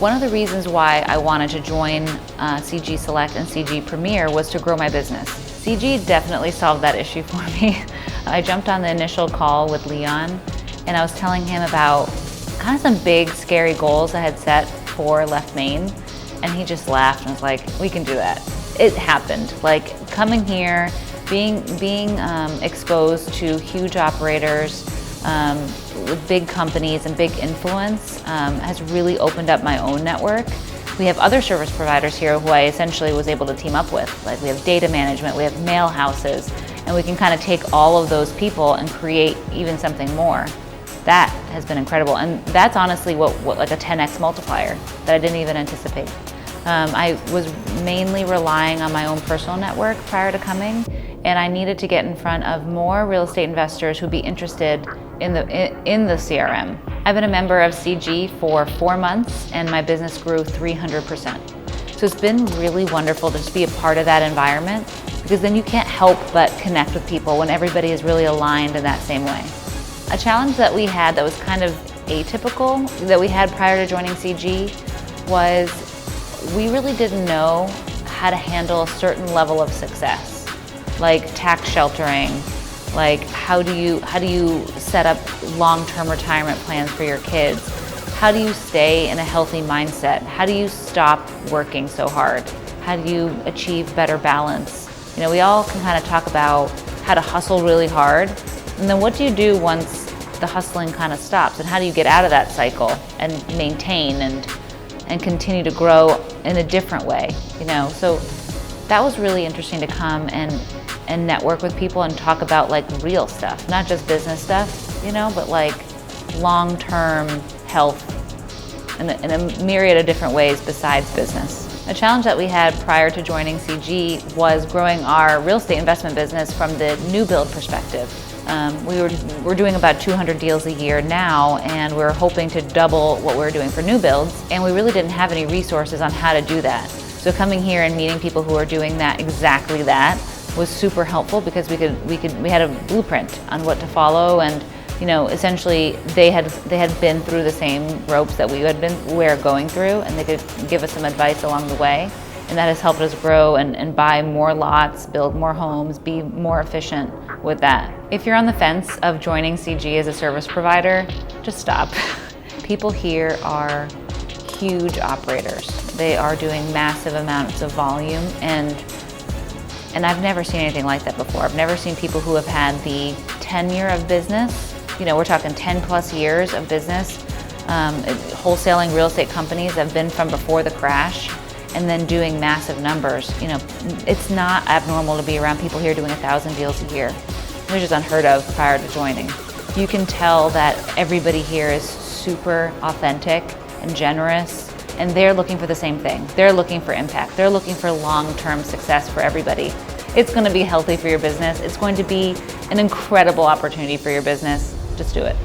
One of the reasons why I wanted to join CG Select and CG Premier was to grow my business. CG definitely solved that issue for me. I jumped on the initial call with Leon and I was telling him about kind of some big scary goals I had set for Left Main, and he just laughed and was like, we can do that. It happened. Like coming here, being exposed to huge operators with big companies and big influence has really opened up my own network. We have other service providers here who I essentially was able to team up with. Like we have data management, we have mail houses, and we can kind of take all of those people and create even something more. That has been incredible, and that's honestly what like a 10x multiplier that I didn't even anticipate. I was mainly relying on my own personal network prior to coming, and I needed to get in front of more real estate investors who'd be interested in the CRM. I've been a member of CG for 4 months, and my business grew 300%. So it's been really wonderful to just be a part of that environment, because then you can't help but connect with people when everybody is really aligned in that same way. A challenge that we had that was kind of atypical that we had prior to joining CG was we really didn't know how to handle a certain level of success, like tax sheltering, like how do you set up long-term retirement plans for your kids? How do you stay in a healthy mindset? How do you stop working so hard? How do you achieve better balance? You know, we all can kind of talk about how to hustle really hard, and then what do you do once the hustling kind of stops, and how do you get out of that cycle and maintain and continue to grow in a different way, you know? So that was really interesting to come and network with people and talk about like real stuff, not just business stuff, you know, but like long-term health in a myriad of different ways besides business. A challenge that we had prior to joining CG was growing our real estate investment business from the new build perspective. We're doing about 200 deals a year now, and we're hoping to double what we're doing for new builds, and we really didn't have any resources on how to do that. So coming here and meeting people who are doing that exactly that was super helpful, because we had a blueprint on what to follow, and you know, essentially they had been through the same ropes that we're going through, and they could give us some advice along the way. And that has helped us grow and buy more lots, build more homes, be more efficient with that. If you're on the fence of joining CG as a service provider, just stop. People here are huge operators. They are doing massive amounts of volume, and I've never seen anything like that before. I've never seen people who have had the tenure of business. You know, we're talking 10 plus years of business, wholesaling real estate companies that have been from before the crash, and then doing massive numbers. You know, it's not abnormal to be around people here doing 1,000 deals a year. Which is unheard of prior to joining. You can tell that everybody here is super authentic and generous, and they're looking for the same thing. They're looking for impact. They're looking for long-term success for everybody. It's going to be healthy for your business. It's going to be an incredible opportunity for your business. Just do it.